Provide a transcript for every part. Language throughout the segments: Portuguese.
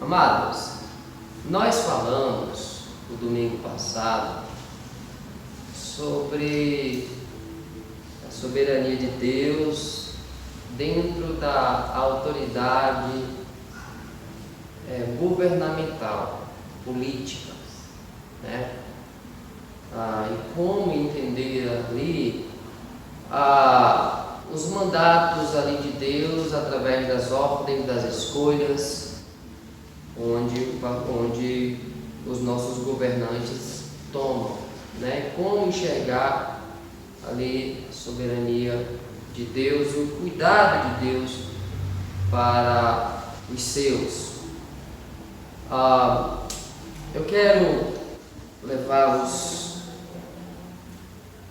Amados, nós falamos no domingo passado sobre a soberania de Deus dentro da autoridade governamental, política, né? E como entender ali os mandatos ali de Deus através das ordens, das escolhas, onde os nossos governantes tomam, né? Como enxergar ali a soberania de Deus, o cuidado de Deus para os seus. Eu quero levá-los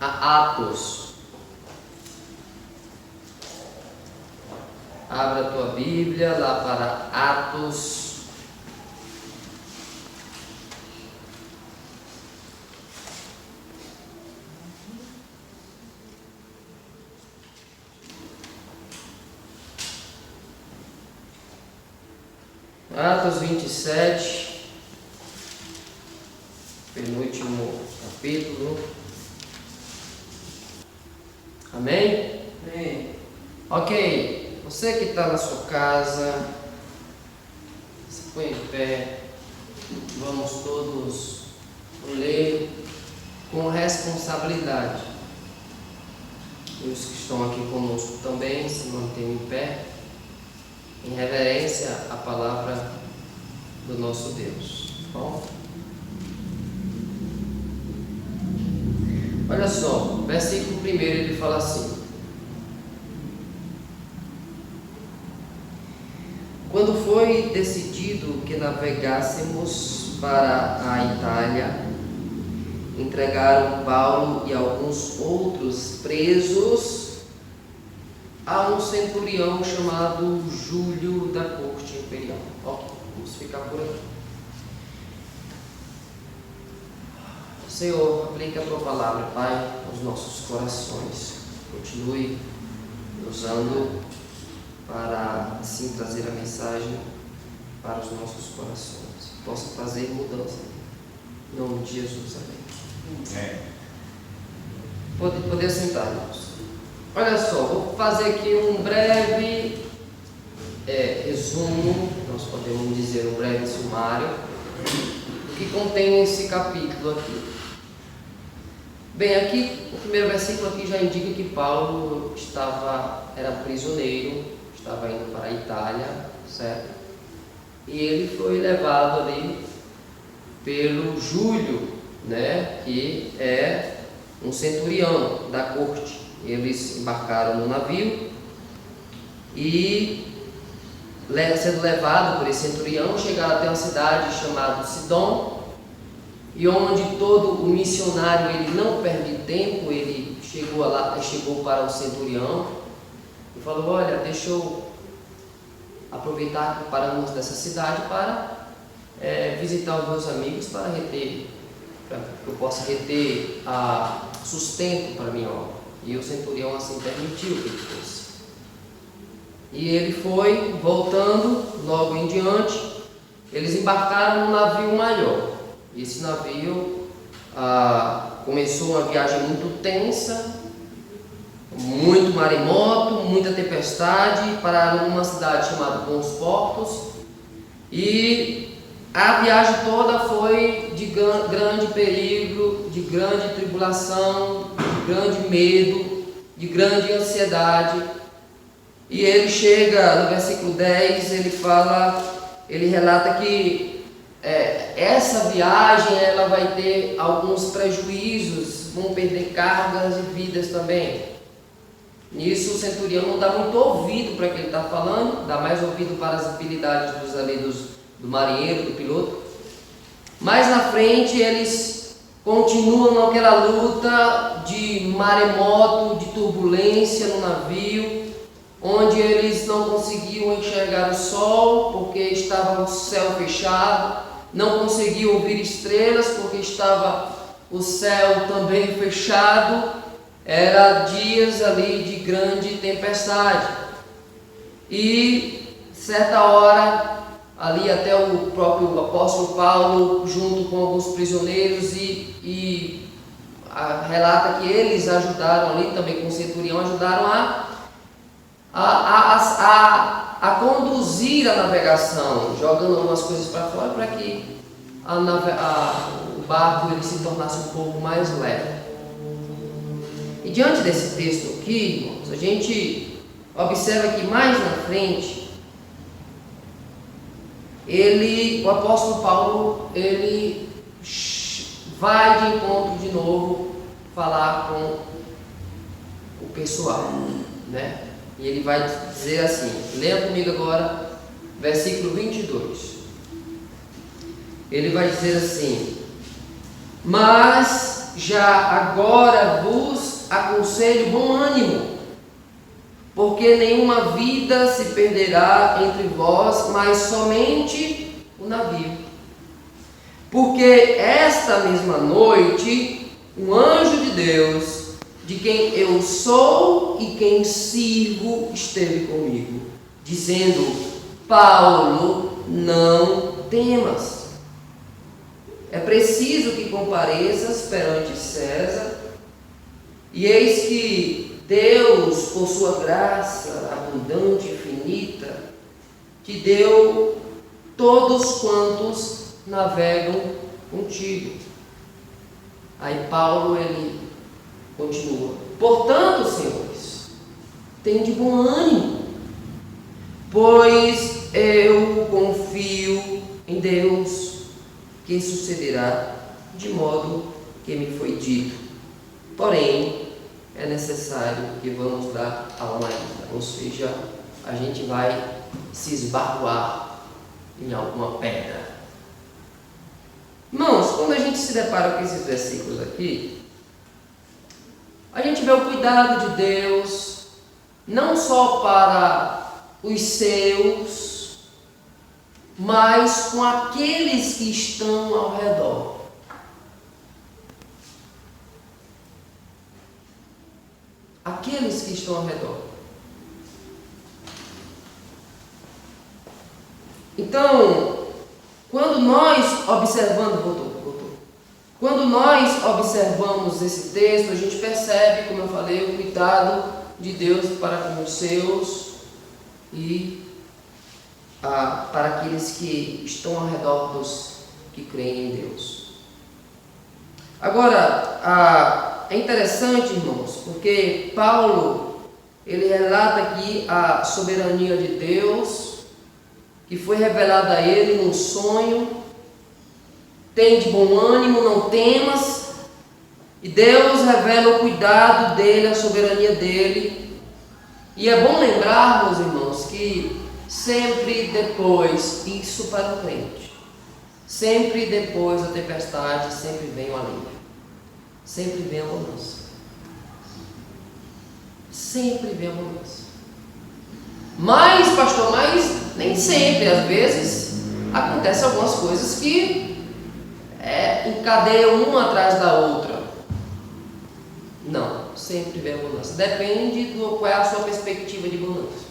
a Atos. Abra a tua Bíblia lá para Atos. Atos 27, penúltimo capítulo. Amém? Amém. Ok, você que está na sua casa, se põe em pé, vamos todos ler com responsabilidade. E os que estão aqui conosco também se mantenham em pé, em reverência à palavra do nosso Deus. Bom? Olha só, versículo 1 ele fala assim: quando foi decidido que navegássemos para a Itália, entregaram Paulo e alguns outros presos a um centurião chamado Júlio da corte imperial. Ok, vamos ficar por aqui. Senhor, aplique a tua palavra, Pai, aos nossos corações. Continue usando para assim trazer a mensagem para os nossos corações. Possa fazer mudança. Em nome de Jesus, amém. Poder sentar, irmãos. Olha só, vou fazer aqui um breve resumo, nós podemos dizer um breve sumário, do que contém esse capítulo aqui. Bem, aqui, o primeiro versículo aqui já indica que Paulo era prisioneiro, estava indo para a Itália, certo? E ele foi levado ali pelo Júlio, né? Que é um centurião da corte. Eles embarcaram no navio e, sendo levado por esse centurião, chegaram até uma cidade chamada Sidom, e onde todo o missionário ele não perde tempo. Ele chegou para o centurião e falou: olha, deixa eu aproveitar que paramos dessa cidade para visitar os meus amigos, para que eu possa reter sustento para a minha obra. E o centurião assim permitiu que ele fosse. E ele foi, voltando logo em diante, eles embarcaram num navio maior. E esse navio começou uma viagem muito tensa, muito maremoto, muita tempestade. Pararam numa cidade chamada Bons Portos, e a viagem toda foi de grande perigo, de grande tribulação, de grande medo, de grande ansiedade. E ele chega no versículo 10, ele relata que essa viagem ela vai ter alguns prejuízos, vão perder cargas e vidas também. Nisso o centurião não dá muito ouvido para o que ele está falando, dá mais ouvido para as habilidades do marinheiro, do piloto. Mais na frente eles continuam naquela luta de maremoto, de turbulência no navio, onde eles não conseguiam enxergar o sol porque estava o céu fechado, não conseguiam ouvir estrelas porque estava o céu também fechado. Era dias ali de grande tempestade. E certa hora, ali até o próprio apóstolo Paulo, junto com alguns prisioneiros, relata que eles ajudaram ali, também com o centurião, ajudaram a conduzir a navegação, jogando algumas coisas para fora para que o barco ele se tornasse um pouco mais leve. E diante desse texto aqui, irmãos, a gente observa que mais na frente, o apóstolo Paulo, ele vai de encontro de novo falar com o pessoal, né? E ele vai dizer assim, leia comigo agora, versículo 22. Ele vai dizer assim: mas já agora vos aconselho bom ânimo, porque nenhuma vida se perderá entre vós, mas somente o navio. Porque esta mesma noite, um anjo de Deus, de quem eu sou e quem sirvo, esteve comigo, dizendo: Paulo, não temas. É preciso que compareças perante César, e eis que Deus, por sua graça abundante e infinita, te deu todos quantos navegam contigo. Aí Paulo, ele continua: portanto, senhores, tende bom ânimo, pois eu confio em Deus, que sucederá de modo que me foi dito. Porém, é necessário que vamos dar a lamaída, ou seja, a gente vai se esbarroar em alguma pedra. Irmãos, quando a gente se depara com esses versículos aqui, a gente vê o cuidado de Deus, não só para os seus, mas com aqueles que estão ao redor. Aqueles que estão ao redor. Então, quando nós observamos esse texto, a gente percebe, como eu falei, o cuidado de Deus para com os seus e para aqueles que estão ao redor dos que creem em Deus. Agora, é interessante, irmãos, porque Paulo, ele relata aqui a soberania de Deus, que foi revelada a ele num sonho. Tem de bom ânimo, não temas. E Deus revela o cuidado dele, a soberania dele. E é bom lembrarmos, irmãos, que sempre depois, isso para o crente, sempre depois da tempestade, sempre vem o alívio. Sempre vem a bonança. Sempre vem a bonança. Mas, pastor, nem sempre. Às vezes, acontecem algumas coisas que encadeiam uma atrás da outra. Não, sempre vem a bonança. Depende qual é a sua perspectiva de bonança.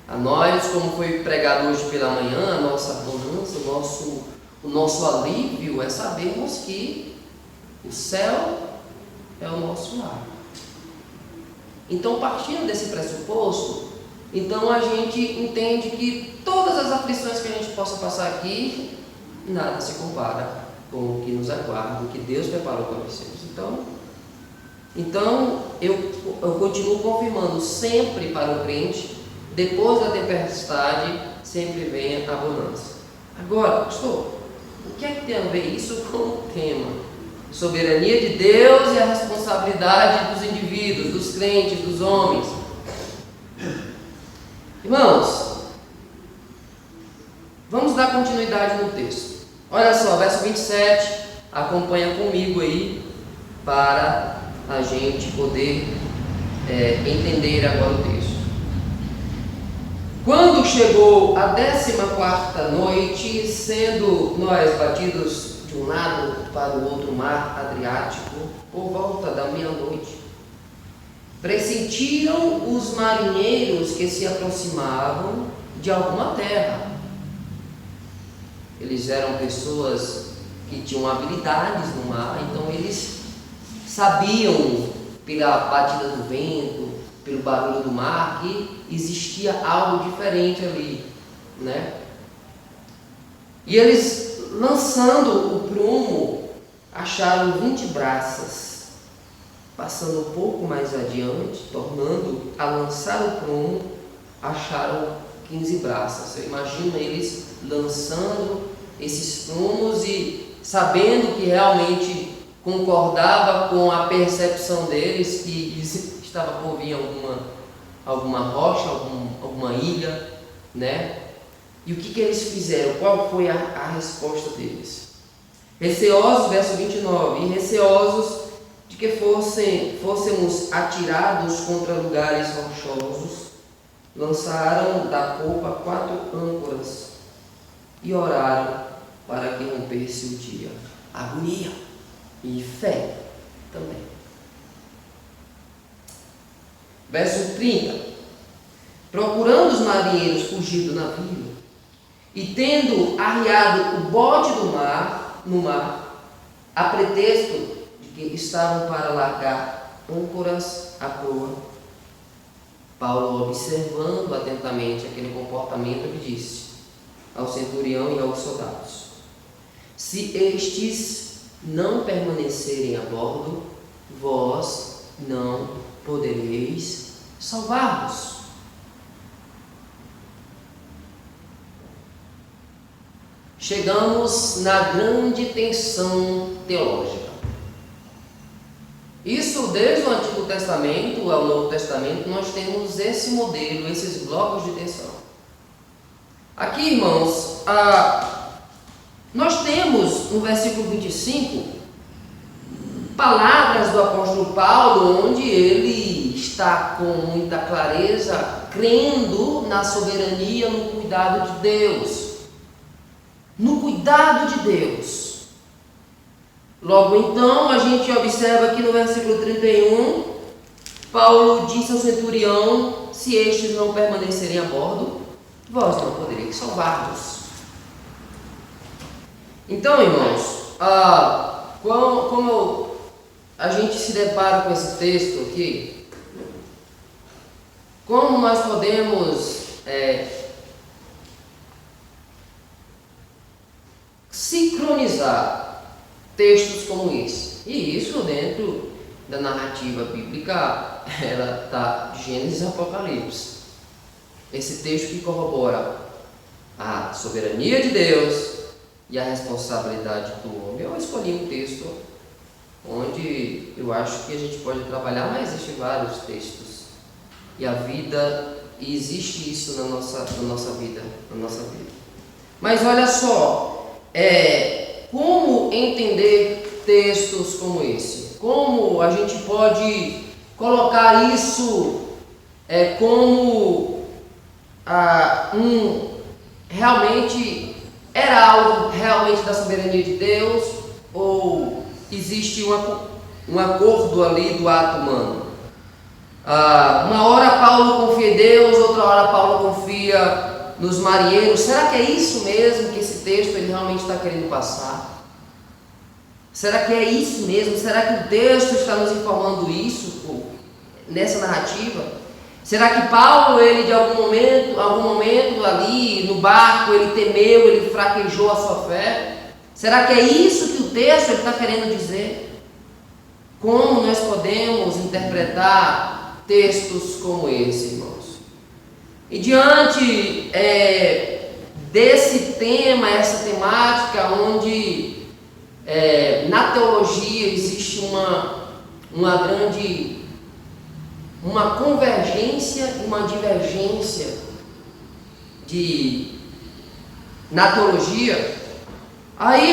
A nós, como foi pregado hoje pela manhã, a nossa bonança, o nosso alívio é sabermos que o céu é o nosso lar. Então, partindo desse pressuposto, então a gente entende que todas as aflições que a gente possa passar aqui, nada se compara com o que nos aguarda, o que Deus preparou para vocês. Então eu continuo confirmando, sempre para o crente, depois da tempestade, sempre vem a bonança. Agora, pastor, o que é que tem a ver isso com o tema? Soberania de Deus e a responsabilidade dos indivíduos, dos crentes, dos homens. Irmãos, vamos dar continuidade no texto. Olha só, verso 27, acompanha comigo aí, para a gente poder entender agora o texto. Quando chegou a 14ª noite, sendo nós batidos de um lado para o outro mar Adriático, por volta da meia-noite, pressentiram os marinheiros que se aproximavam de alguma terra. Eles eram pessoas que tinham habilidades no mar, então eles sabiam, pela batida do vento, pelo barulho do mar, que existia algo diferente ali, né? E eles, lançando o prumo, acharam 20 braças. Passando um pouco mais adiante, tornando a lançar o prumo, acharam 15 braças. Você imagina eles lançando esses prumos e sabendo que realmente concordava com a percepção deles, que eles estavam por vir alguma rocha, alguma ilha, né? E o que eles fizeram? Qual foi a resposta deles? Receosos, verso 29, e receosos de que fôssemos atirados contra lugares rochosos, lançaram da popa 4 âncoras e oraram para que rompesse o dia. Agonia e fé também. Verso 30. Procurando os marinheiros fugir do navio, e tendo arriado o bote no mar, a pretexto de que estavam para largar âncoras à proa, Paulo, observando atentamente aquele comportamento, lhe disse ao centurião e aos soldados: se estes não permanecerem a bordo, vós não podereis salvar-vos. Chegamos na grande tensão teológica. Isso desde o Antigo Testamento ao Novo Testamento, nós temos esse modelo, esses blocos de tensão. Aqui, irmãos, nós temos no versículo 25 palavras do apóstolo Paulo, onde ele está com muita clareza crendo na soberania, no cuidado de Deus. No cuidado de Deus. Logo então, a gente observa aqui no versículo 31, Paulo disse ao centurião: se estes não permanecerem a bordo, vós não podereis salvar-vos. Então, irmãos, como a gente se depara com esse texto aqui, como nós podemos sincronizar textos como esse? E isso dentro da narrativa bíblica, ela está de Gênesis e Apocalipse. Esse texto que corrobora a soberania de Deus e a responsabilidade do homem. Eu escolhi um texto onde eu acho que a gente pode trabalhar, mas existem vários textos. E existe isso na nossa vida. Mas olha só, como entender textos como esse? Como a gente pode colocar isso como realmente era algo realmente da soberania de Deus, ou existe um acordo ali do ato humano? Uma hora Paulo confia em Deus, outra hora Paulo confia nos marinheiros. Será que é isso mesmo que esse texto ele realmente está querendo passar? Será que é isso mesmo? Será que o texto está nos informando isso nessa narrativa? Será que Paulo, ele de algum momento ali no barco, ele temeu, ele fraquejou a sua fé? Será que é isso que o texto está querendo dizer? Como nós podemos interpretar textos como esse, irmãos? E diante desse tema, essa temática, onde na teologia existe uma convergência e uma divergência na teologia, aí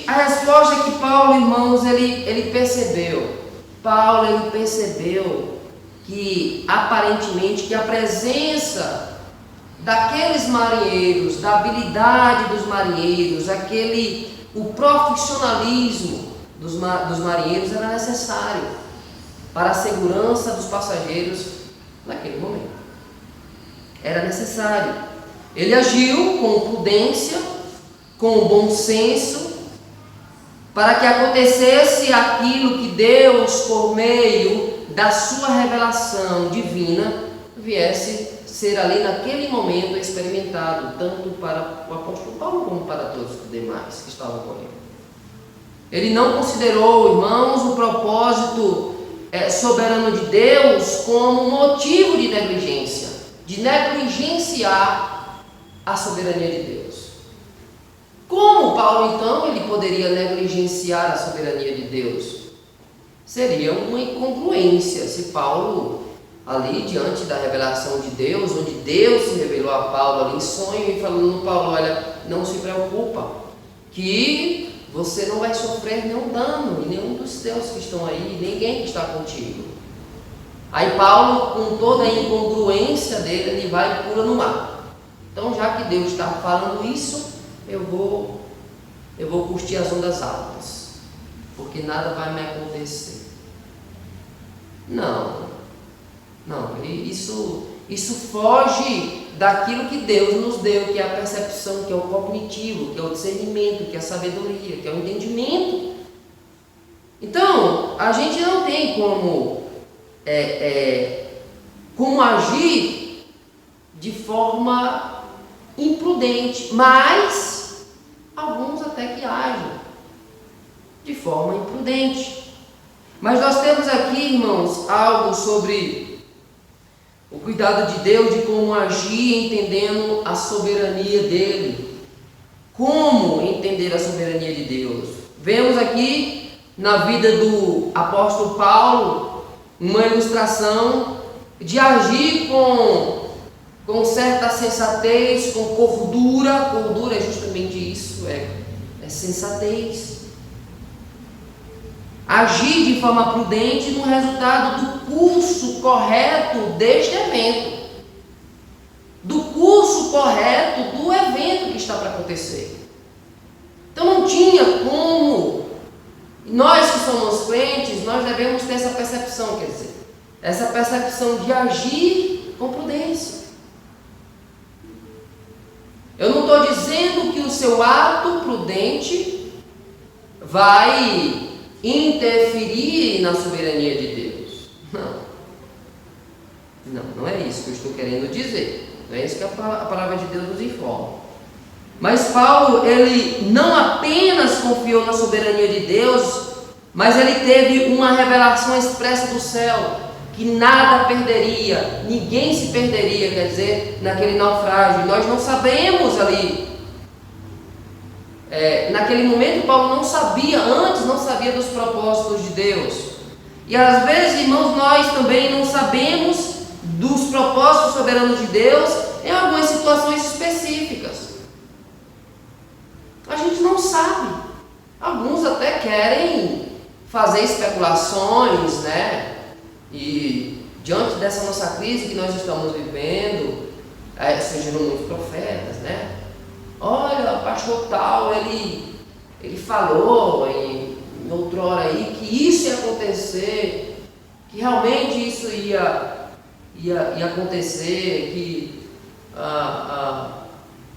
a resposta é que Paulo, irmãos, ele percebeu que aparentemente que a presença daqueles marinheiros, da habilidade dos marinheiros, o profissionalismo dos marinheiros era necessário para a segurança dos passageiros naquele momento. Era necessário. Ele agiu com prudência, com bom senso, para que acontecesse aquilo que Deus, por meio da sua revelação divina, viesse ser ali naquele momento experimentado, tanto para o apóstolo Paulo como para todos os demais que estavam com ele. Ele não considerou, irmãos, o propósito soberano de Deus como motivo de negligência, de negligenciar a soberania de Deus. Como Paulo, então, ele poderia negligenciar a soberania de Deus? Seria uma incongruência se Paulo, ali diante da revelação de Deus, onde Deus se revelou a Paulo ali em sonho e falando: Paulo, olha, não se preocupa, que você não vai sofrer nenhum dano, e nenhum dos teus que estão aí, ninguém que está contigo. Aí Paulo, com toda a incongruência dele, ele vai e pula no mar. Então, já que Deus está falando isso, eu vou curtir as ondas altas, porque nada vai me acontecer. Não, isso foge daquilo que Deus nos deu, que é a percepção, que é o cognitivo, que é o discernimento, que é a sabedoria, que é o entendimento. Então, a gente não tem como agir de forma imprudente, mas alguns até que agem de forma imprudente. Mas nós temos aqui, irmãos, algo sobre o cuidado de Deus, de como agir entendendo a soberania dele. Como entender a soberania de Deus? Vemos aqui na vida do apóstolo Paulo uma ilustração de agir com certa sensatez, com cordura. Cordura é justamente isso, é sensatez. Agir de forma prudente no resultado do curso correto deste evento, do curso correto do evento que está para acontecer. Então não tinha como, nós que somos crentes, nós devemos ter essa percepção, quer dizer, essa percepção de agir com prudência. Eu não estou dizendo que o seu ato prudente vai interferir na soberania de Deus. Não é isso que eu estou querendo dizer. Não é isso que a palavra de Deus nos informa. Mas Paulo, ele não apenas confiou na soberania de Deus, mas ele teve uma revelação expressa do céu, que nada perderia, ninguém se perderia, quer dizer, naquele naufrágio. Nós não sabemos ali. Naquele momento Paulo não sabia dos propósitos de Deus. E às vezes, irmãos, nós também não sabemos dos propósitos soberanos de Deus em algumas situações específicas. A gente não sabe. Alguns até querem fazer especulações, né? E diante dessa nossa crise que nós estamos vivendo, surgiram muitos profetas, né? Olha, o pastor tal, ele falou em outrora aí que isso ia acontecer, que realmente isso ia acontecer,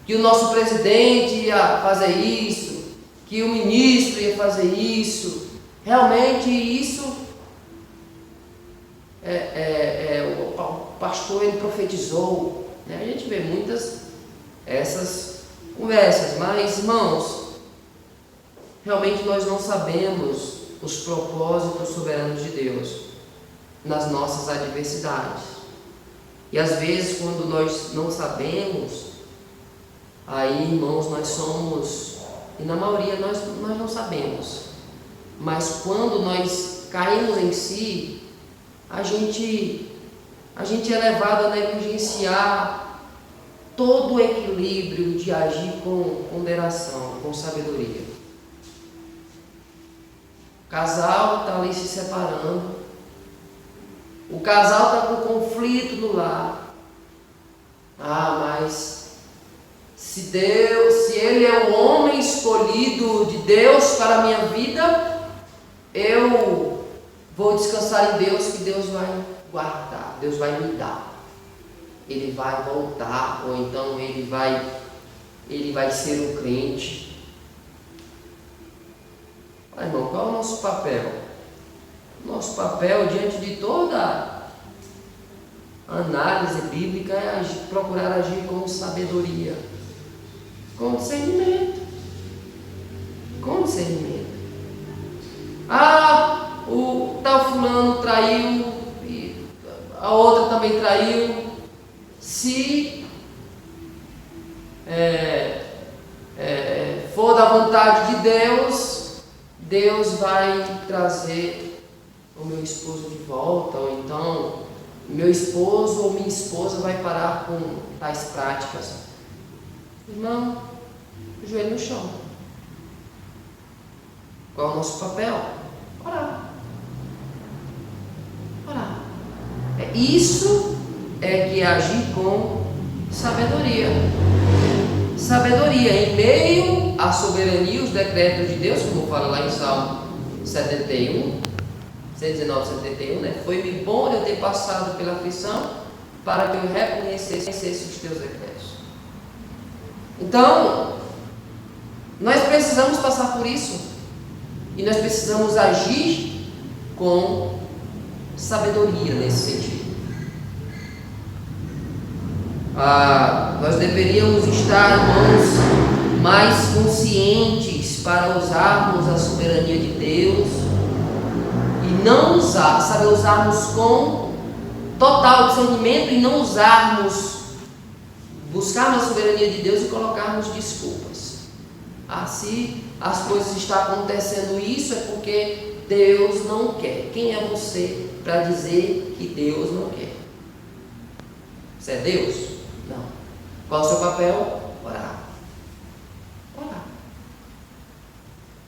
que o nosso presidente ia fazer isso, que o ministro ia fazer isso. Realmente isso, o pastor ele profetizou, né? A gente vê muitas essas conversas, mas irmãos, realmente nós não sabemos os propósitos soberanos de Deus nas nossas adversidades. E às vezes, quando nós não sabemos, aí, irmãos, nós somos, e na maioria nós não sabemos, mas quando nós caímos em si, a gente é levado a negligenciar todo o equilíbrio de agir com ponderação, com sabedoria. O casal está ali se separando, o casal está com conflito no lar. Mas se ele é o homem escolhido de Deus para a minha vida, eu vou descansar em Deus, que Deus vai guardar, Deus vai me dar. Ele vai voltar, ou então ele vai ele vai ser um crente. Olha, irmão, qual é o nosso papel? Nosso papel diante de toda análise bíblica é procurar agir com sabedoria, com discernimento. Com discernimento. Ah, o tal fulano traiu, e a outra também traiu. Se for da vontade de Deus, Deus vai trazer o meu esposo de volta, ou então meu esposo ou minha esposa vai parar com tais práticas. Irmão, joelho no chão. Qual é o nosso papel? Orar. Orar. Isso é que é agir com sabedoria. Sabedoria em meio à soberania, os decretos de Deus, como fala lá em Salmo 71, 119, 71, né? Foi-me bom eu ter passado pela aflição para que eu reconhecesse os teus decretos. Então, nós precisamos passar por isso. E nós precisamos agir com sabedoria nesse sentido. Nós deveríamos estar, irmãos, mais conscientes para usarmos a soberania de Deus e não usarmos com total discernimento e não buscarmos a soberania de Deus e colocarmos desculpas. Se as coisas estão acontecendo isso é porque Deus não quer. Quem é você para dizer que Deus não quer? Você é Deus? Não. Qual é o seu papel? Orar. Orar.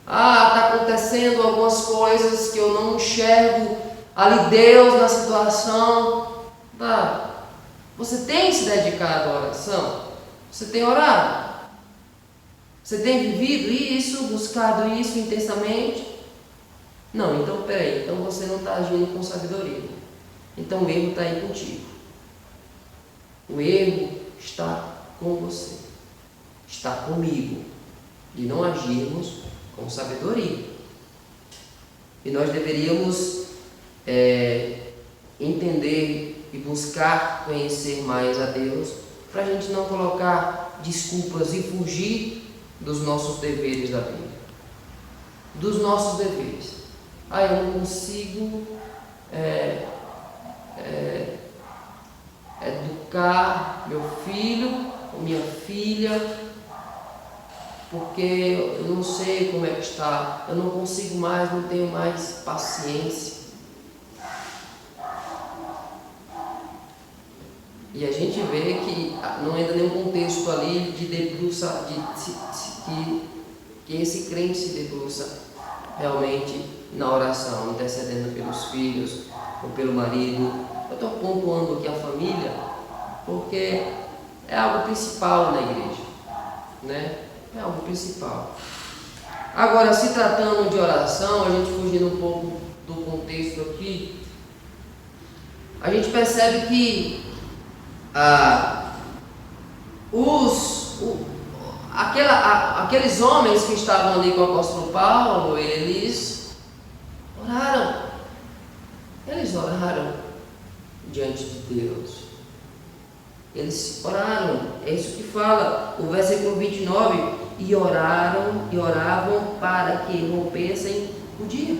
Está acontecendo algumas coisas que eu não enxergo ali Deus na situação. Você tem se dedicado à oração? Você tem orado? Você tem vivido isso, buscado isso intensamente? Não, então peraí, então você não está agindo com sabedoria. Então o erro está aí contigo. O erro está com você. Está comigo. De não agirmos com sabedoria. E nós deveríamos entender e buscar conhecer mais a Deus, para a gente não colocar desculpas e fugir dos nossos deveres da Bíblia. Dos nossos deveres. Eu não consigo educar meu filho ou minha filha, porque eu não sei como é que está, eu não consigo mais, não tenho mais paciência. E a gente vê que não entra nenhum contexto ali de debruça, que esse crente se debruça realmente na oração, intercedendo pelos filhos ou pelo marido. Eu estou pontuando aqui a família porque é algo principal na igreja, né? É algo principal. Agora, se tratando de oração, a gente fugindo um pouco do contexto aqui, a gente percebe que aqueles homens que estavam ali com o apóstolo Paulo, eles oraram diante de Deus. Eles oraram, é isso que fala o versículo 29, e oravam para que rompessem o dia.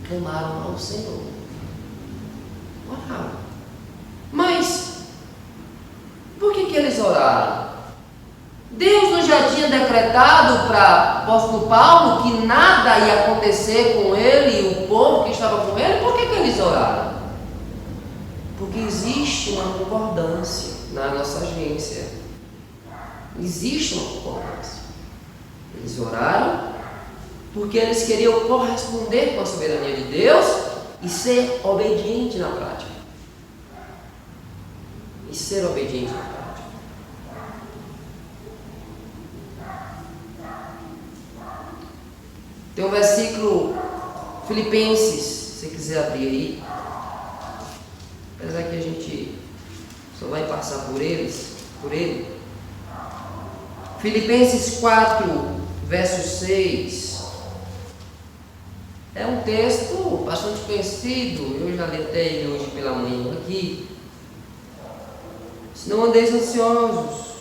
Clamaram ao Senhor. Oraram. Mas por que eles oraram? Deus não já tinha decretado para o apóstolo Paulo que nada ia acontecer com ele e o povo que estava com ele? Por que eles oraram? Porque existe uma concordância na nossa agência. Existe uma concordância. Eles oraram porque eles queriam corresponder com a soberania de Deus e ser obediente na prática. E ser obediente na prática. Tem um versículo, Filipenses, se você quiser abrir aí. Apesar que a gente só vai passar por ele. Filipenses 4, verso 6. É um texto bastante conhecido, eu já letei ele hoje pela manhã aqui. Se não andeis ansiosos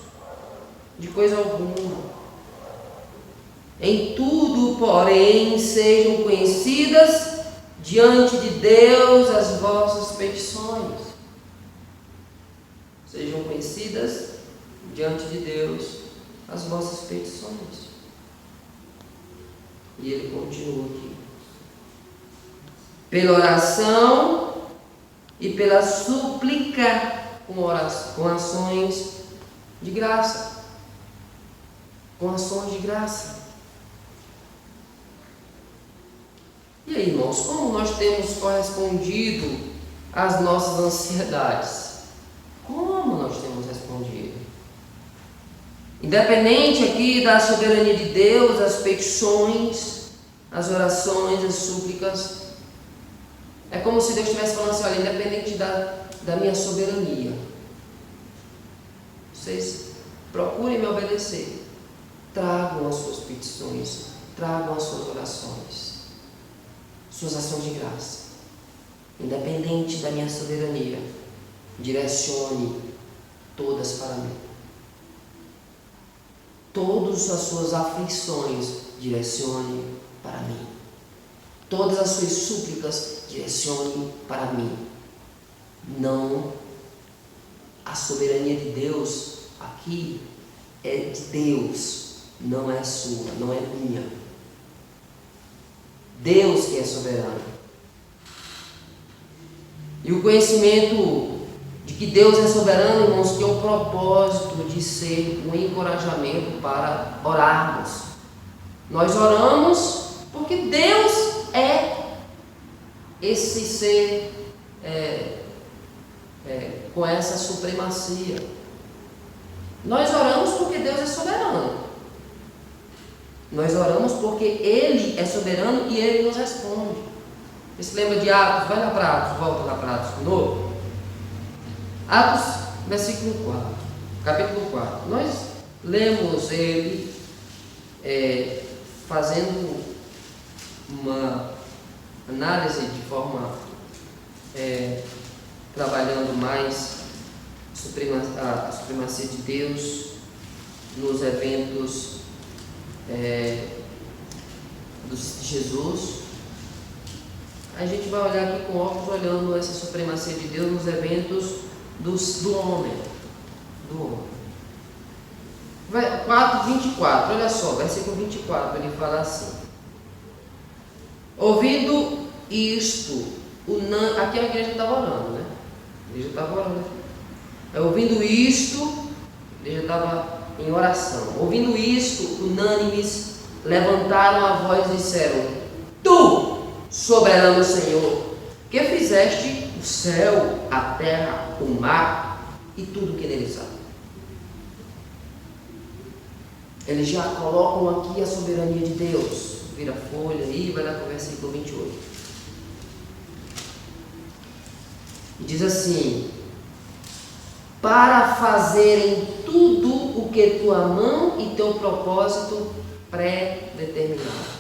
de coisa alguma, em tudo, porém, sejam conhecidas diante de Deus as vossas petições. Sejam conhecidas diante de Deus as vossas petições. E ele continua aqui. Pela oração e pela súplica com ações de graça. Com ações de graça. E aí, irmãos, como nós temos correspondido às nossas ansiedades? Como nós temos respondido? Independente aqui da soberania de Deus, as petições, as orações, as súplicas, é como se Deus estivesse falando assim: olha, independente da minha soberania, vocês procurem me obedecer, tragam as suas petições, tragam as suas orações, suas ações de graça, independente da minha soberania, direcione todas para mim. Todas as suas aflições, direcione para mim. Todas as suas súplicas, direcione para mim. Não, a soberania de Deus aqui é de Deus, não é sua, não é minha. Deus que é soberano. E o conhecimento de que Deus é soberano, irmãos, tem um propósito de ser um encorajamento para orarmos. Nós oramos porque Deus é esse ser com essa supremacia. Nós oramos porque Deus é soberano. Nós oramos porque Ele é soberano e Ele nos responde. Você se lembra de Atos? Vai lá para Atos, volta lá para Atos de novo. Atos, versículo 4, capítulo 4. Nós lemos ele fazendo uma análise de forma, trabalhando mais a supremacia de Deus nos eventos de Jesus. A gente vai olhar aqui com óculos, olhando essa supremacia de Deus nos eventos do homem. 4:24, olha só, versículo 24, ele fala assim: ouvindo isto, aqui a igreja estava orando, né? A igreja estava orando. Ouvindo isto, a igreja estava em oração. Ouvindo isto, unânimes, levantaram a voz e disseram: Tu, soberano Senhor, que fizeste o céu, a terra, o mar e tudo que neles há. Eles já colocam aqui a soberania de Deus. Vira a folha aí, vai lá para o versículo 28. E diz assim: para fazerem tudo o que tua mão e teu propósito pré-determinaram.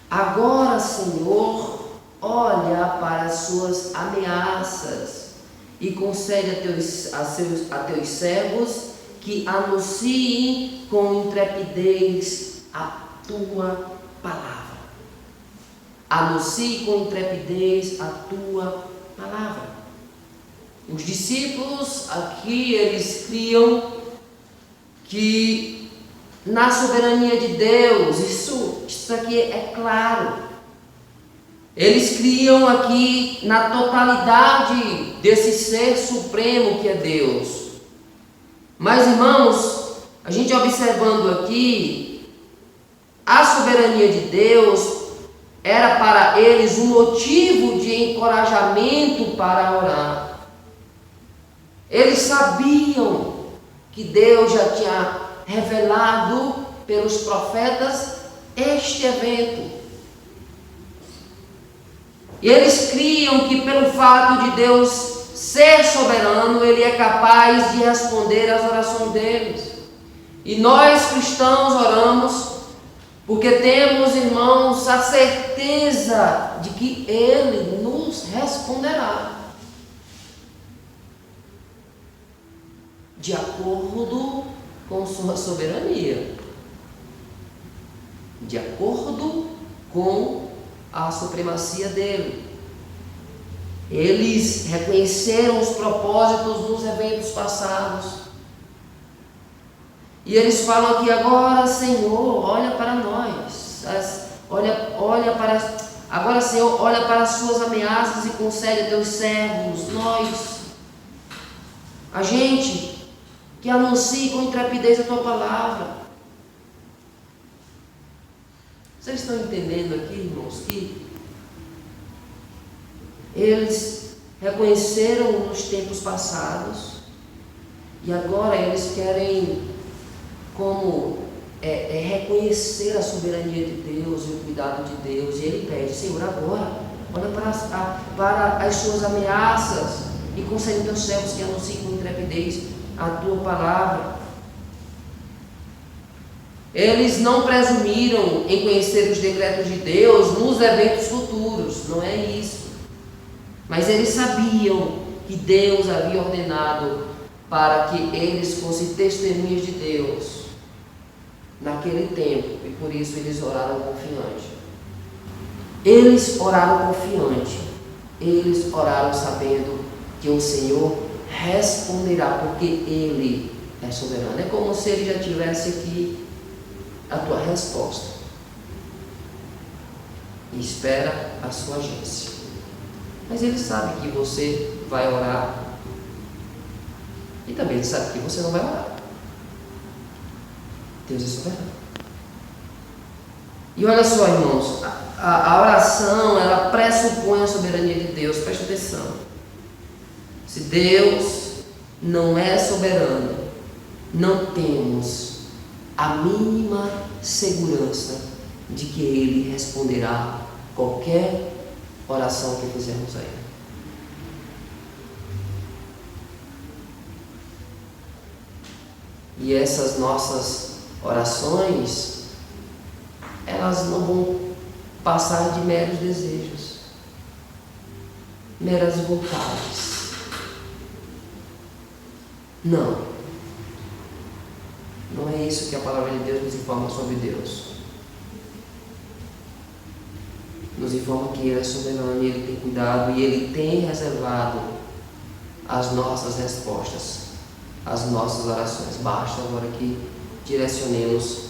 Agora, Senhor, olha para as suas ameaças e concede a teus servos que anunciem com intrepidez a tua palavra. Anuncie com intrepidez a tua palavra. Os discípulos aqui, eles criam que na soberania de Deus, isso aqui é claro. Eles criam aqui na totalidade desse ser supremo que é Deus. Mas, irmãos, a gente observando aqui, a soberania de Deus era para eles um motivo de encorajamento para orar. Eles sabiam que Deus já tinha revelado pelos profetas este evento. E eles criam que pelo fato de Deus ser soberano, Ele é capaz de responder às orações deles. E nós cristãos oramos porque temos, irmãos, a certeza de que Ele nos responderá de acordo com sua soberania, de acordo com a supremacia dele. Eles reconheceram os propósitos dos eventos passados. E eles falam aqui agora, Senhor, olha para nós. Agora, Senhor, olha para as suas ameaças e concede a teus servos, nós, a gente que anuncia com intrepidez a tua palavra. Vocês estão entendendo aqui, irmãos, que eles reconheceram nos tempos passados e agora eles querem reconhecer a soberania de Deus e o cuidado de Deus. E ele pede, Senhor, agora olha para as suas ameaças e concede teus servos que anunciem com intrepidez a tua palavra. Eles não presumiram em conhecer os decretos de Deus nos eventos futuros, não é isso. Mas eles sabiam que Deus havia ordenado para que eles fossem testemunhas de Deus naquele tempo, e por isso eles oraram confiante. Eles oraram confiante, eles oraram sabendo que o Senhor responderá, porque Ele é soberano. É como se Ele já tivesse aqui a tua resposta e espera a sua agência. Mas Ele sabe que você vai orar e também Ele sabe que você não vai orar. Deus é soberano. E olha só, irmãos, a oração, ela pressupõe a soberania de Deus. Presta atenção. Se Deus não é soberano, não temos a mínima segurança de que Ele responderá qualquer oração que fizermos a Ele. E essas nossas orações, elas não vão passar de meros desejos, meras vontades. Não é isso que a palavra de Deus nos informa sobre Deus. Nos informa que Ele é soberano e Ele tem cuidado e Ele tem reservado as nossas respostas, as nossas orações. Basta agora que direcionemos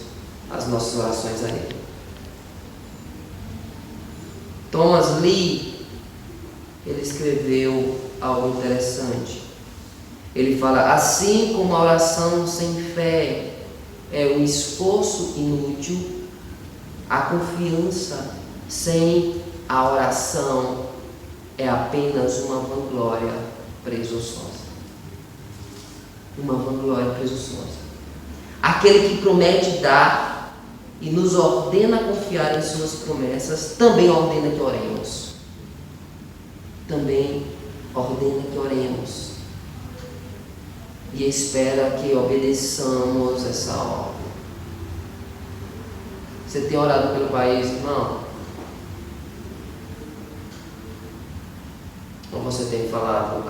as nossas orações a Ele. Thomas Lee, ele escreveu algo interessante. Ele fala, assim como a oração sem fé é um esforço inútil, a confiança sem a oração é apenas uma vanglória presunçosa. Uma vanglória presunçosa. Aquele que promete dar e nos ordena confiar em suas promessas, também ordena que oremos. Também ordena que oremos. E espera que obedeçamos essa ordem. Você tem orado pelo país, irmão? Ou você tem falado,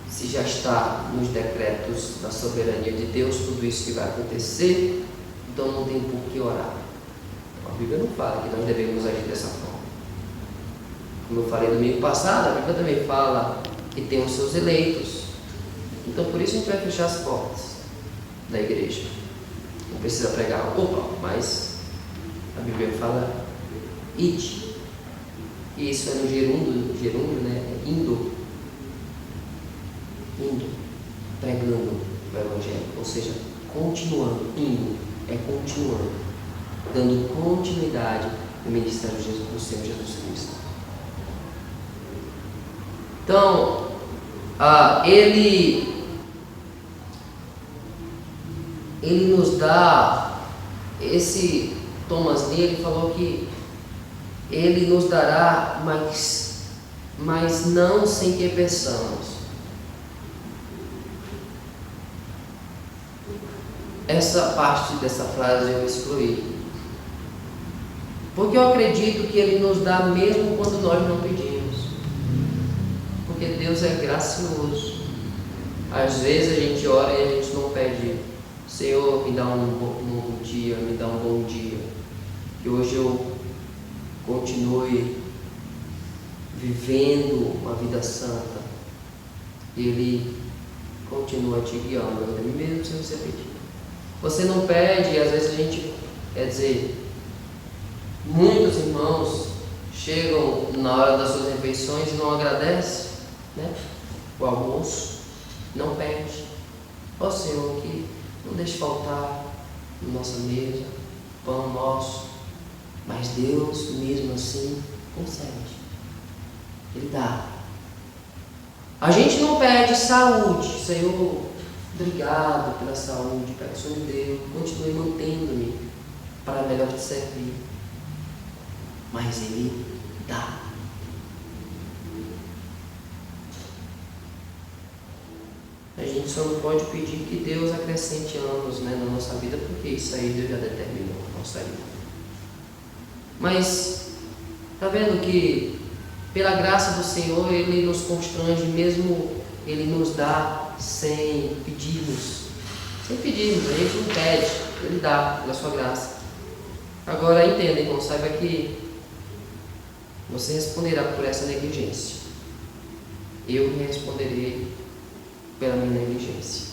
se já está nos decretos da soberania de Deus, tudo isso que vai acontecer, então não tem por que orar. A Bíblia não fala que nós devemos agir dessa forma. Como eu falei no domingo passado, a Bíblia também fala que tem os seus eleitos. Então por isso a gente vai fechar as portas da igreja. Não precisa pregar, mas a Bíblia fala ide. E isso é no gerúndio, né? Indo, pregando o Evangelho, ou seja, continuando, continuando, dando continuidade ao ministério do Senhor Jesus Cristo. Então, ele nos dá, esse Thomas Lee, ele falou que ele nos dará mas não sem que peçamos. Essa parte dessa frase eu excluí, porque eu acredito que Ele nos dá mesmo quando nós não pedimos, porque Deus é gracioso. Às vezes a gente ora e a gente não pede: Senhor, me dá um novo dia, me dá um bom dia, que hoje eu continue vivendo uma vida santa. Ele continua te guiando, mesmo sem você pedir. Você não pede, e às vezes a gente, quer dizer, muitos irmãos chegam na hora das suas refeições e não agradecem, né? O almoço, não pede: ó Senhor, que não deixe faltar na nossa mesa pão nosso. Mas Deus mesmo assim concede, Ele dá. A gente não pede saúde: Senhor, obrigado pela saúde, pelo Senhor me deu, continue mantendo-me para melhor te servir. Mas Ele dá. A gente só não pode pedir que Deus acrescente anos, né, na nossa vida, porque isso aí Deus já determinou na nossa vida. Mas está vendo que pela graça do Senhor Ele nos constrange, mesmo Ele nos dá sem pedirmos. Sem pedirmos, a gente não pede, Ele dá pela sua graça. Agora entenda, irmão, saiba que você responderá por essa negligência. Eu me responderei pela minha negligência.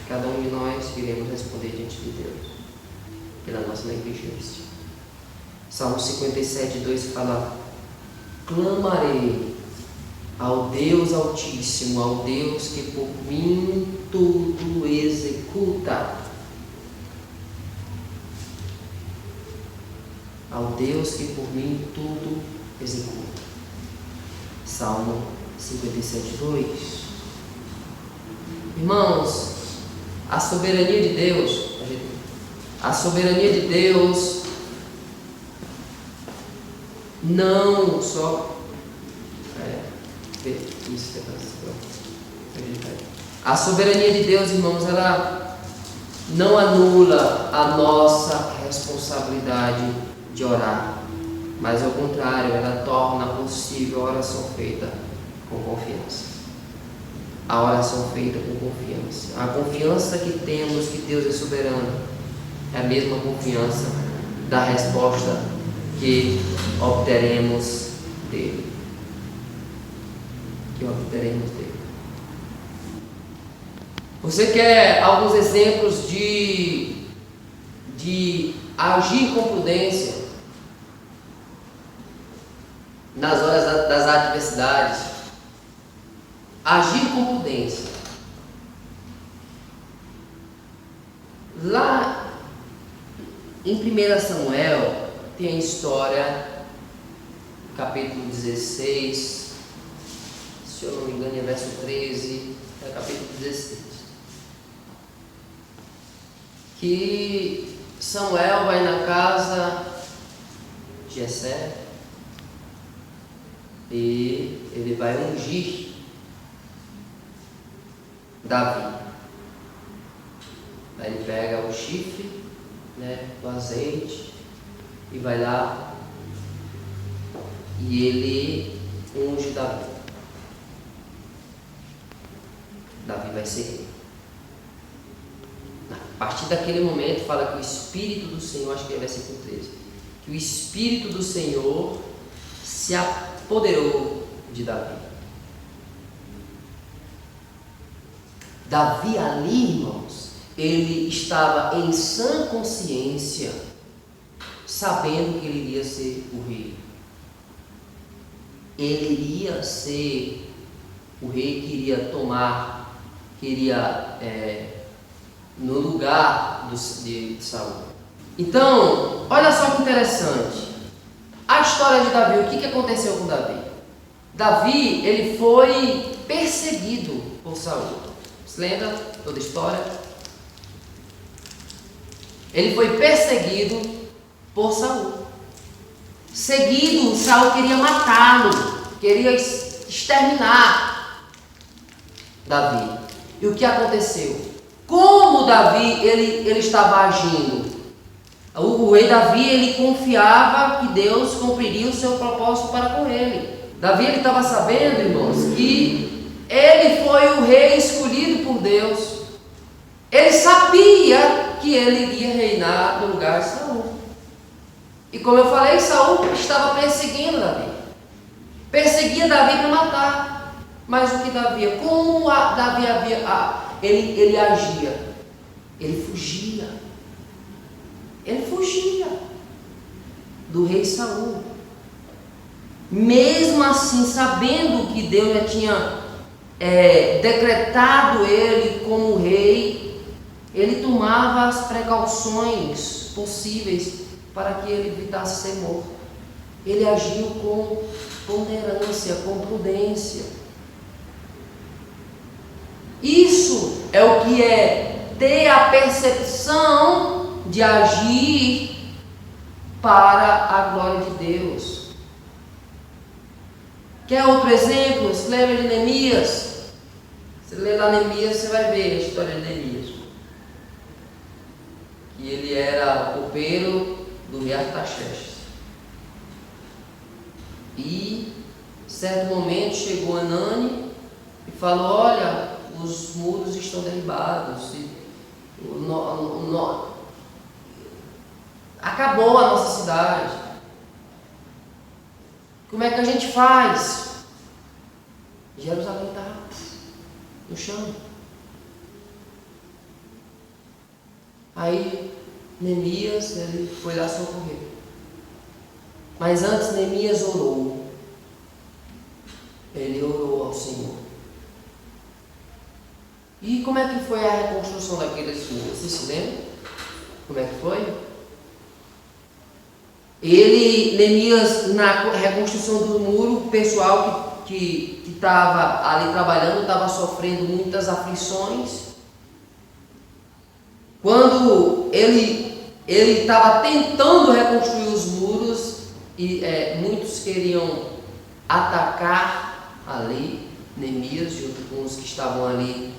Cada um de nós iremos responder diante de Deus pela nossa negligência. Salmo 57:2 fala: clamarei ao Deus Altíssimo, ao Deus que por mim tudo executa. Ao Deus que por mim tudo executa. Salmo 57:2. Irmãos, a soberania de Deus não só a soberania de Deus, irmãos, ela não anula a nossa responsabilidade de orar, mas ao contrário, ela torna possível a oração feita com confiança. A oração feita com confiança. A confiança que temos que Deus é soberano é a mesma confiança da resposta que obteremos dele. Você quer alguns exemplos de agir com prudência nas horas das adversidades? Agir com prudência. Lá em 1 Samuel tem a história, capítulo 16, se eu não me engano é verso 13, é capítulo 16, que Samuel vai na casa de Jessé e ele vai ungir Davi. Aí ele pega o chifre, né, do azeite e vai lá e ele unge Davi. Davi vai ser. A partir daquele momento fala que o Espírito do Senhor, acho que é versículo 13, que o Espírito do Senhor se apoderou de Davi. Davi ali, irmãos, ele estava em sã consciência, sabendo que ele iria ser o rei. Ele iria ser o rei que iria tomar, no lugar de Saul. Então, olha só que interessante. A história de Davi, o que aconteceu com Davi? Davi, ele foi perseguido por Saul. Você lembra toda a história? Ele foi perseguido por Saul. Seguido, Saul queria matá-lo, queria exterminar Davi. E o que aconteceu? Como Davi ele estava agindo? O rei Davi, ele confiava que Deus cumpriria o seu propósito para com ele. Davi, ele estava sabendo, irmãos, que ele foi o rei escolhido por Deus. Ele sabia que ele iria reinar no lugar de Saul. E como eu falei, Saul estava perseguindo Davi. Perseguia Davi para matar. Mas o que Davi, como Davi ele agia? Ele fugia. Ele fugia do rei Saul. Mesmo assim, sabendo que Deus já tinha decretado ele como rei, ele tomava as precauções possíveis para que ele evitasse ser morto. Ele agiu com ponderância, com prudência. Isso é o que é ter a percepção de agir para a glória de Deus. Quer outro exemplo? Você lembra de Neemias? Você lê lá Neemias, você vai ver a história de Neemias. Que ele era copeiro do rei Artaxerxes. E, em certo momento, chegou Anani e falou: olha, os muros estão derribados. E acabou a nossa cidade. Como é que a gente faz? Jerusalém está no chão. Aí Neemias, ele foi lá socorrer. Mas antes Neemias orou. Ele orou ao Senhor. E como é que foi a reconstrução daqueles muros? Você se lembra? Como é que foi? Neemias, na reconstrução do muro, o pessoal que estava ali trabalhando estava sofrendo muitas aflições. Quando ele estava tentando reconstruir os muros, e muitos queriam atacar ali Neemias e outros que estavam ali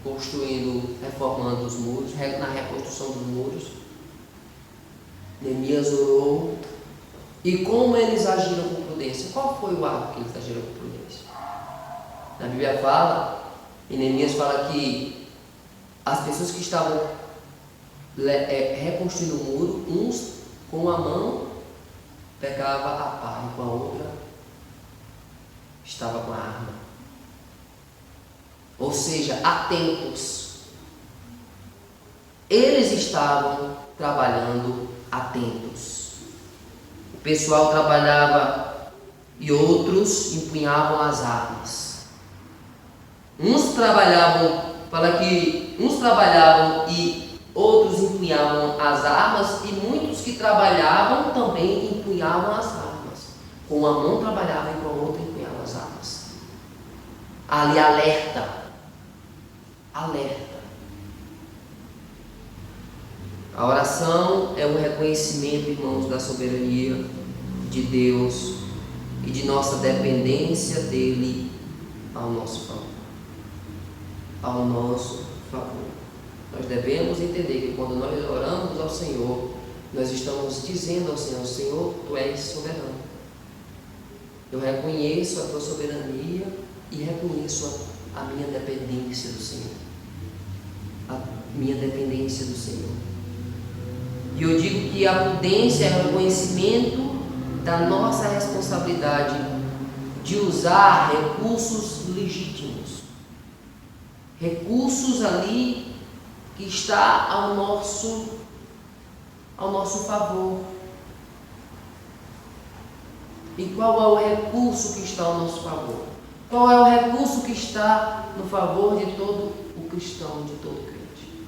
construindo, reformando os muros, na reconstrução dos muros. Neemias orou. E como eles agiram com prudência? Qual foi o ato que eles agiram com prudência? Na Bíblia fala, e Neemias fala que as pessoas que estavam reconstruindo o muro, uns com uma mão pegava a pá e com a outra estava com a arma. Ou seja, atentos. Eles estavam trabalhando atentos. O pessoal trabalhava e outros empunhavam as armas. Uns trabalhavam e outros empunhavam as armas, e muitos que trabalhavam também empunhavam as armas. Com uma mão trabalhavam e com a outra empunhavam as armas. Ali alerta. A oração é um reconhecimento, irmãos, da soberania de Deus e de nossa dependência dele ao nosso favor. Nós devemos entender que quando nós oramos ao Senhor, nós estamos dizendo ao Senhor: Senhor, Tu és soberano. Eu reconheço a Tua soberania e reconheço a minha dependência do Senhor. E eu digo que a prudência é o reconhecimento da nossa responsabilidade de usar recursos legítimos. Recursos ali que está ao nosso favor. E qual é o recurso que está ao nosso favor? Qual é o recurso que está no favor de todo o cristão, de todo crente?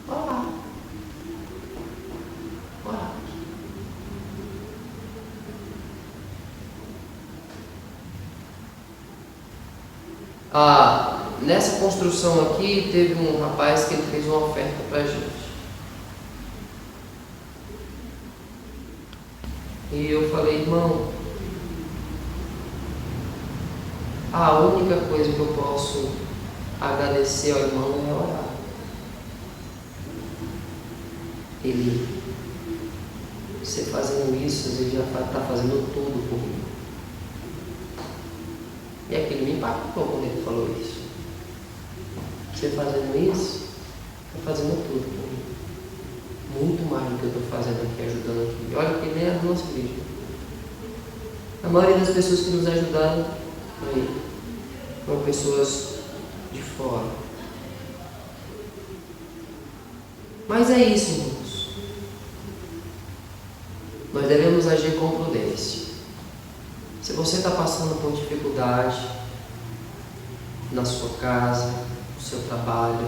Orar. Nessa construção aqui, teve um rapaz que ele fez uma oferta para a gente. E eu falei: irmão, a única coisa que eu posso agradecer ao irmão é orar. Você fazendo isso, ele já está fazendo tudo por mim. E aquilo me impactou quando ele falou isso. Você fazendo isso, está fazendo tudo por mim. Muito mais do que eu estou fazendo aqui, ajudando aqui. E olha que nem é a nossa igreja. A maioria das pessoas que nos ajudaram foram pessoas de fora. Mas é isso, irmãos. Nós devemos agir com prudência. Se você está passando por dificuldade na sua casa, no seu trabalho,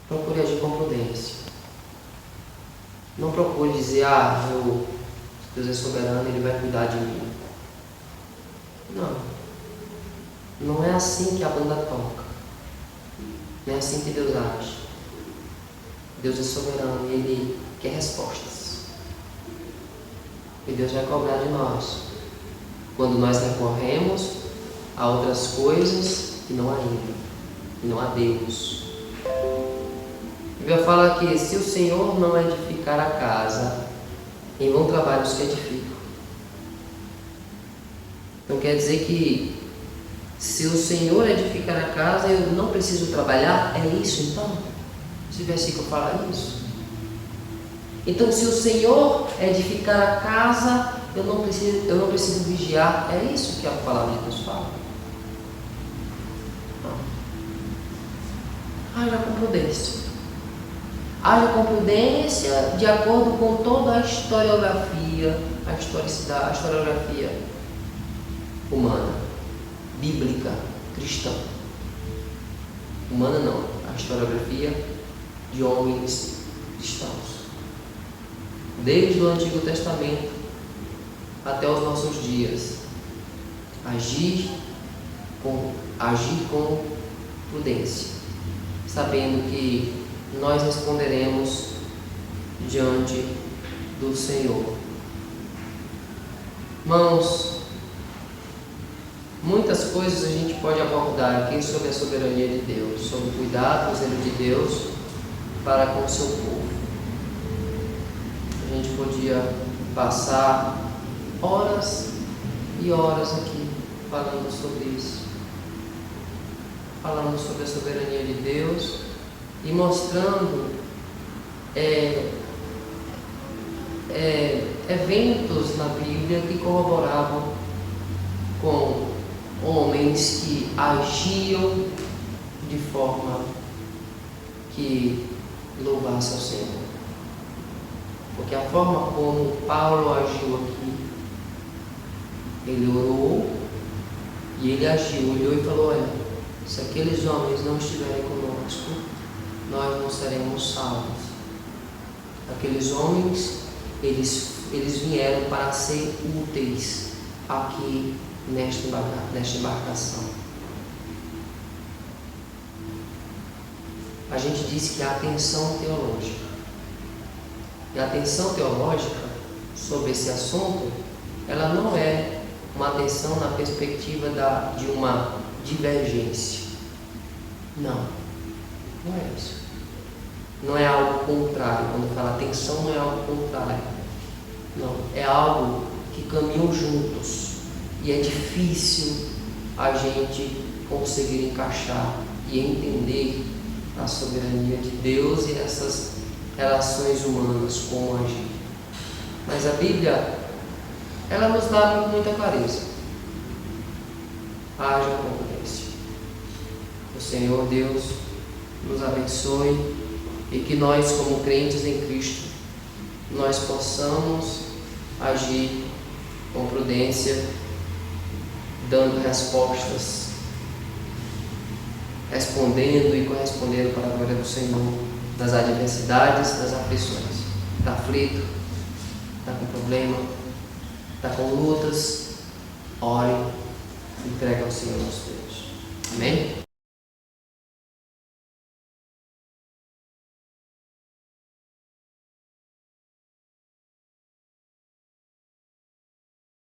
procure agir com prudência. Não procure dizer, Deus é soberano, Ele vai cuidar de mim. Não. Não é assim que a banda toca. Não é assim que Deus age. Deus é soberano e Ele quer respostas. E Deus vai cobrar de nós quando nós recorremos a outras coisas e não a Ele, e não a Deus. A Bíblia fala que se o Senhor não edificar a casa, em vão trabalham os que edificam. Então quer dizer que se o Senhor edificar a casa, eu não preciso trabalhar? É isso então? Esse versículo fala isso. Então se o Senhor edificar a casa, eu não preciso vigiar. É isso que a palavra de Deus fala. Haja com prudência. Haja com prudência de acordo com toda a historiografia, a historiografia humana, bíblica, cristã. Humana não, a historiografia de homens cristãos. Desde o Antigo Testamento até os nossos dias. Agir com prudência, sabendo que nós responderemos diante do Senhor. Irmãos, muitas coisas a gente pode abordar aqui sobre a soberania de Deus, sobre o cuidado, o zelo de Deus para com o seu povo. A gente podia passar horas e horas aqui falando sobre isso, falando sobre a soberania de Deus e mostrando eventos na Bíblia que corroboravam com homens que agiam de forma que louvasse ao Senhor. Porque a forma como Paulo agiu aqui, ele orou e ele agiu, olhou e falou: olha, se aqueles homens não estiverem conosco, nós não seremos salvos. Aqueles homens, eles vieram para ser úteis aqui nesta embarcação. A gente disse que há atenção teológica. E a atenção teológica sobre esse assunto, ela não é uma atenção na perspectiva de uma divergência. Não é isso. Não é algo contrário. Quando fala atenção, não é algo contrário. Não, é algo que caminham juntos. E é difícil a gente conseguir encaixar e entender a soberania de Deus e essas relações humanas, como agir. Mas a Bíblia, ela nos dá muita clareza. Haja com prudência. O Senhor Deus nos abençoe e que nós, como crentes em Cristo, nós possamos agir com prudência, dando respostas, respondendo e correspondendo para a glória do Senhor nas adversidades, nas aflições. Está aflito, está com problema, está com lutas, ore, entrega ao Senhor nosso Deus. Amém?